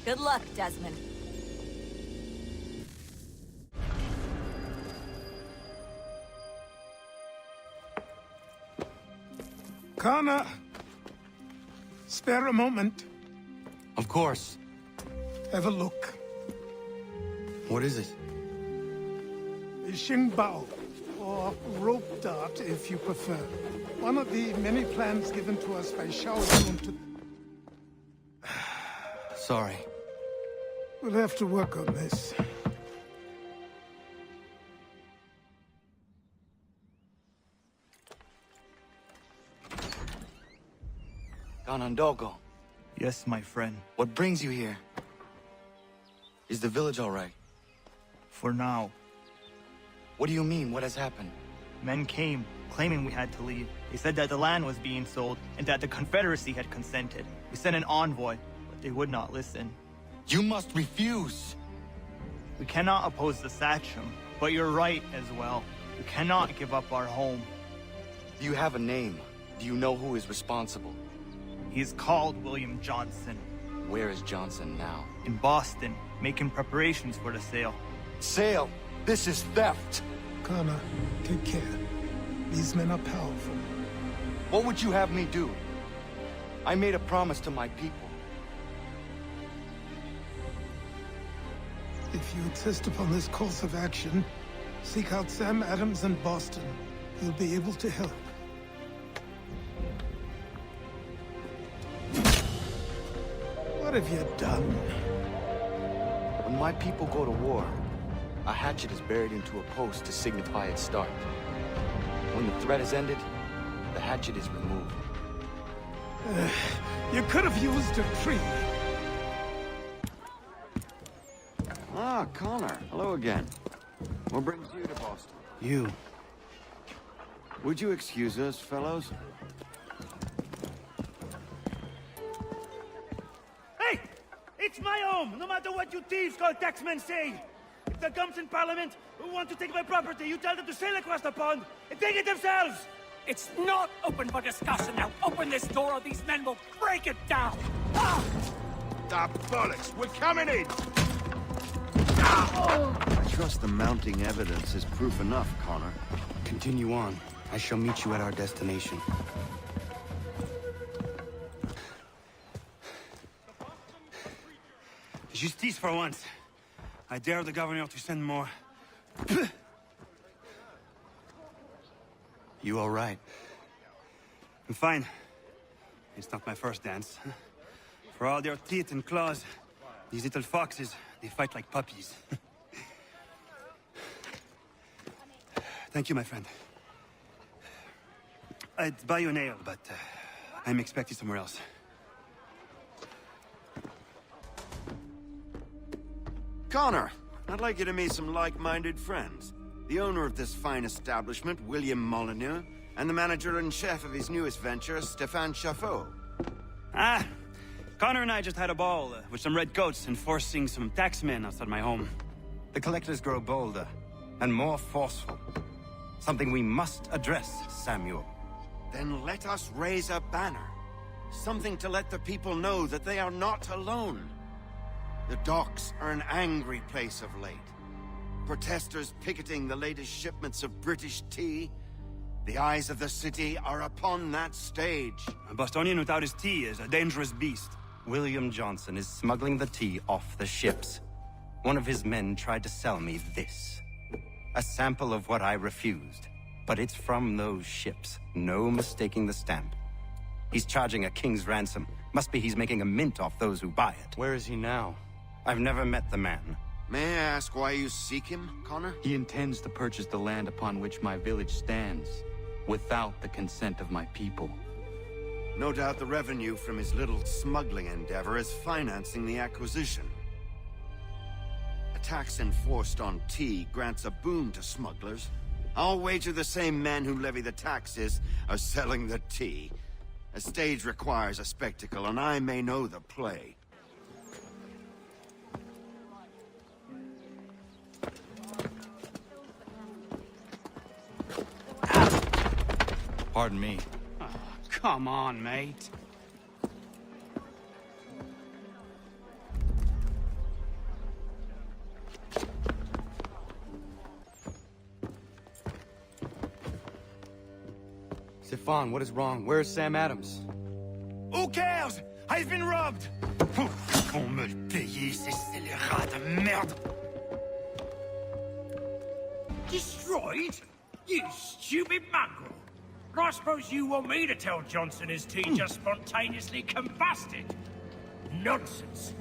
Good luck, Desmond. Connor! Spare a moment. Of course. Have a look. What is it? Xingbao, or rope dart if you prefer. One of the many plans given to us by Shao Yun to... Sorry. We'll have to work on this. Ganondogo, Yes, my friend. what brings you here? Is the village all right? For now. What do you mean? What has happened? Men came, claiming we had to leave. They said that the land was being sold, and that the Confederacy had consented. We sent an envoy, but they would not listen. You must refuse! We cannot oppose the Sachem, but you're right as well. We cannot give up our home. Do you have a name? Do you know who is responsible? He is called William Johnson. Where is Johnson now? In Boston, making preparations for the sale. Sale! This is theft! Connor, take care. These men are powerful. What would you have me do? I made a promise to my people. If you insist upon this course of action, seek out Sam Adams in Boston. He'll be able to help. What have you done? When my people go to war, a hatchet is buried into a post to signify its start. When the threat is ended, the hatchet is removed. You could have used a tree. Ah, Connor. Hello again. What brings you to Boston? You. Would you excuse us, fellows? Hey! It's my home, no matter what you thieves called taxmen say! If there comes in Parliament who want to take my property, you tell them to sail across the pond and take it themselves! It's not open for discussion now. Open this door or these men will break it down. Ah! Ah, bollocks! We're coming in! I trust the mounting evidence is proof enough, Connor. Continue on. I shall meet you at our destination. Justice for once. I dare the governor to send more. You all right? I'm fine. It's not my first dance. For all their teeth and claws, these little foxes, they fight like puppies. Thank you, my friend. I'd buy you an ale, but I'm expected somewhere else. Connor, I'd like you to meet some like-minded friends. The owner of this fine establishment, William Molyneux, and the manager and chef of his newest venture, Stéphane Chaffeau. Ah! Connor and I just had a ball with some redcoats enforcing some taxmen outside my home. The collectors grow bolder and more forceful. Something we must address, Samuel. Then let us raise a banner. Something to let the people know that they are not alone. The docks are an angry place of late. Protesters picketing the latest shipments of British tea. The eyes of the city are upon that stage. A Bostonian without his tea is a dangerous beast. William Johnson is smuggling the tea off the ships. One of his men tried to sell me this. A sample of what I refused. But it's from those ships. No mistaking the stamp. He's charging a king's ransom. Must be he's making a mint off those who buy it. Where is he now? I've never met the man. May I ask why you seek him, Connor? He intends to purchase the land upon which my village stands, without the consent of my people. No doubt the revenue from his little smuggling endeavor is financing the acquisition. A tax enforced on tea grants a boon to smugglers. I'll wager the same men who levy the taxes are selling the tea. A stage requires a spectacle, and I may know the play. Pardon me. Oh, come on, mate. Stefan, what is wrong? Where is Sam Adams? Who cares? I've been robbed! Vont me le payer, ces scélérats de merde! Destroyed? You stupid mongrel! I suppose you want me to tell Johnson his tea just spontaneously combusted? Nonsense.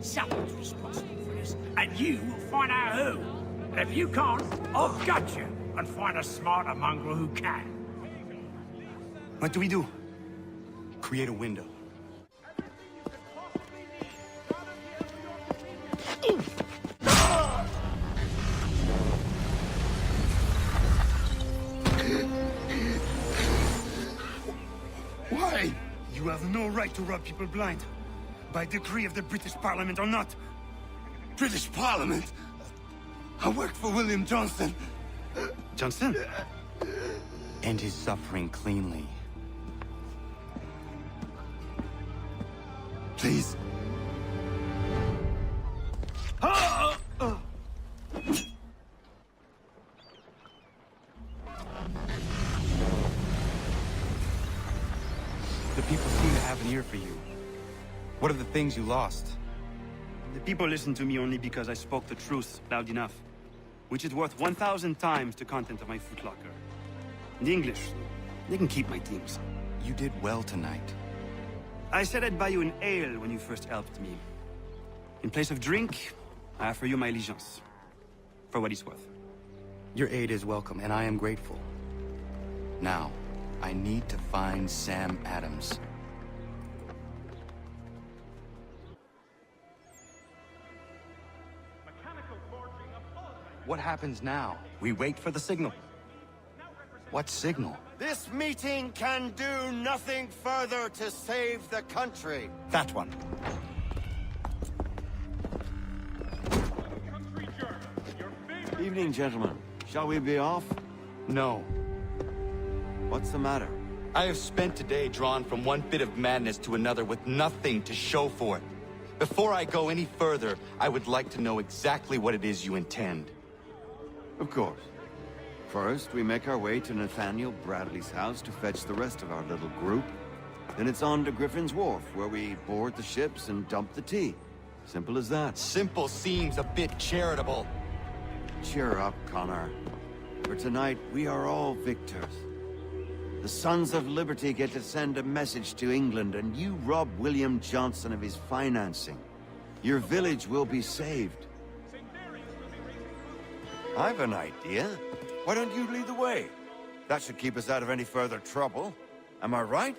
Someone's responsible for this, and you will find out who. And if you can't, I'll gut you and find a smarter mongrel who can. What do we do? Create a window. Why? You have no right to rob people blind. By decree of the British Parliament or not. British Parliament? I worked for William Johnson. Johnson? End his suffering cleanly. Please. The people seem to have an ear for you. What are the things you lost? The people listen to me only because I spoke the truth loud enough, which is worth 1,000 times the content of my footlocker. The English, they can keep my teams. You did well tonight. I said I'd buy you an ale when you first helped me. In place of drink, I offer you my allegiance. For what it's worth. Your aid is welcome, and I am grateful. Now, I need to find Sam Adams. What happens now? We wait for the signal. What signal? This meeting can do nothing further to save the country. That one. Evening, gentlemen. Shall we be off? No. What's the matter? I have spent today drawn from one bit of madness to another with nothing to show for it. Before I go any further, I would like to know exactly what it is you intend. Of course. First, we make our way to Nathaniel Bradley's house to fetch the rest of our little group. Then it's on to Griffin's Wharf, where we board the ships and dump the tea. Simple as that. Simple seems a bit charitable. Cheer up, Connor. For tonight, we are all victors. The Sons of Liberty get to send a message to England, and you rob William Johnson of his financing. Your village will be saved. I've an idea. Why don't you lead the way? That should keep us out of any further trouble. Am I right?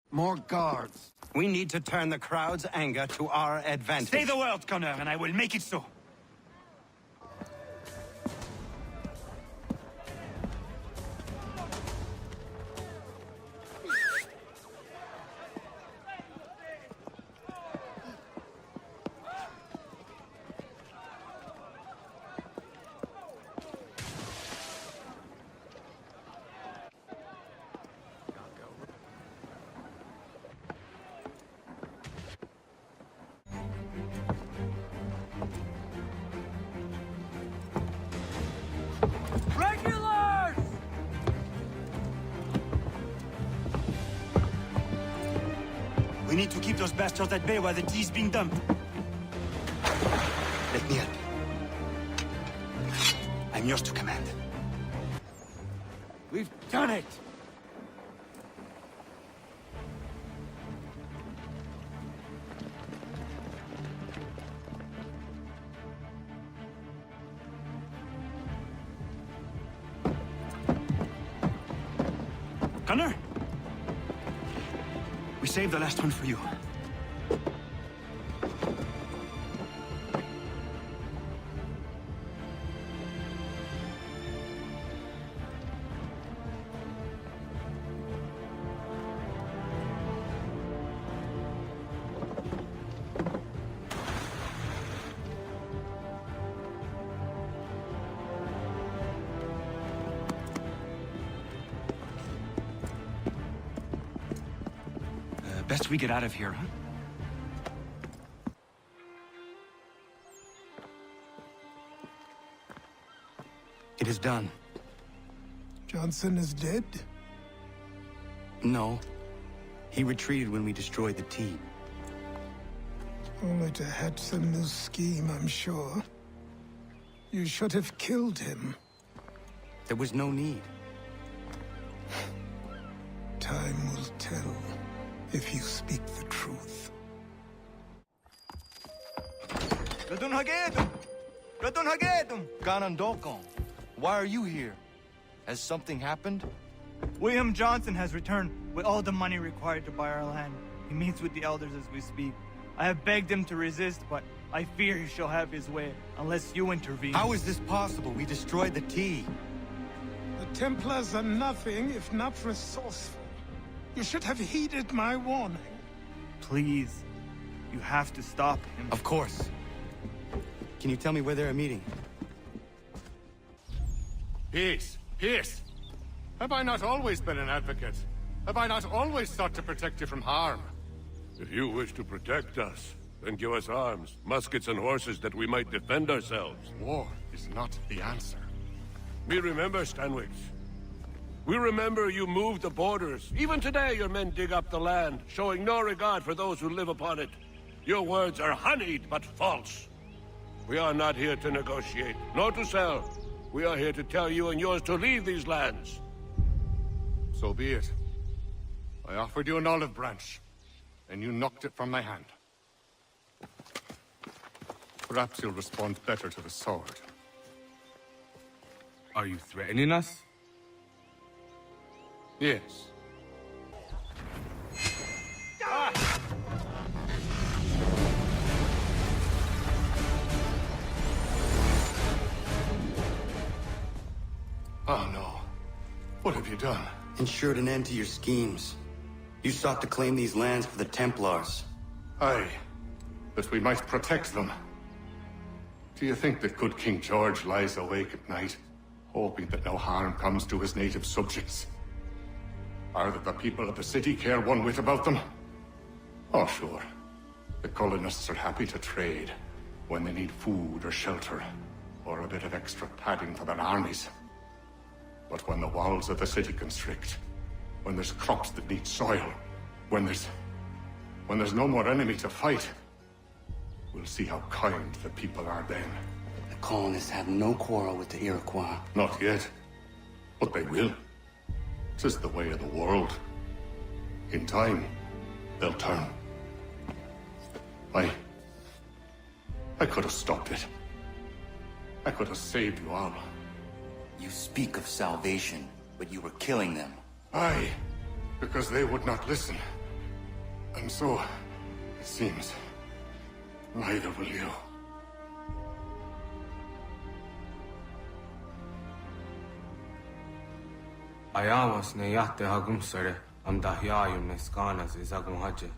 More guards. We need to turn the crowd's anger to our advantage. Say the word, Connor, and I will make it so. Regulars! We need to keep those bastards at bay while the tea's being dumped. Let me help. I'm yours to command. We've done it! Connor? We saved the last one for you. Best we get out of here, huh? It is done. Johnson is dead? No. He retreated when we destroyed the T. Only to hatch some new scheme, I'm sure. You should have killed him. There was no need. Time will tell if you speak the truth. Ganondokon, why are you here? Has something happened? William Johnson has returned with all the money required to buy our land. He meets with the elders as we speak. I have begged him to resist, but I fear he shall have his way unless you intervene. How is this possible? We destroyed the T. The Templars are nothing if not resourceful. You should have heeded my warning. Please, you have to stop him. Of course. Can you tell me where they're meeting? Peace! Peace! Have I not always been an advocate? Have I not always sought to protect you from harm? If you wish to protect us, then give us arms, muskets and horses that we might defend ourselves. War is not the answer. We remember, Stanwix. We remember you moved the borders. Even today your men dig up the land, showing no regard for those who live upon it. Your words are honeyed, but false. We are not here to negotiate, nor to sell. We are here to tell you and yours to leave these lands. So be it. I offered you an olive branch, and you knocked it from my hand. Perhaps you'll respond better to the sword. Are you threatening us? Yes. Oh no. What have you done? Ensured an end to your schemes. You sought to claim these lands for the Templars. Aye, that we might protect them. Do you think that good King George lies awake at night, hoping that no harm comes to his native subjects? Or that the people of the city care one whit about them? Oh, sure. The colonists are happy to trade when they need food or shelter, or a bit of extra padding for their armies. But when the walls of the city constrict, when there's crops that need soil, when there's no more enemy to fight, we'll see how kind the people are then. The colonists have no quarrel with the Iroquois. Not yet, but they will. 'Tis the way of the world. In time, they'll turn. I could have stopped it. I could have saved you all. You speak of salvation, but you were killing them. Aye, because they would not listen. And so, it seems, neither will you. Ayawas na yate hagum sare, am dahyayum ne skanas is agum haje.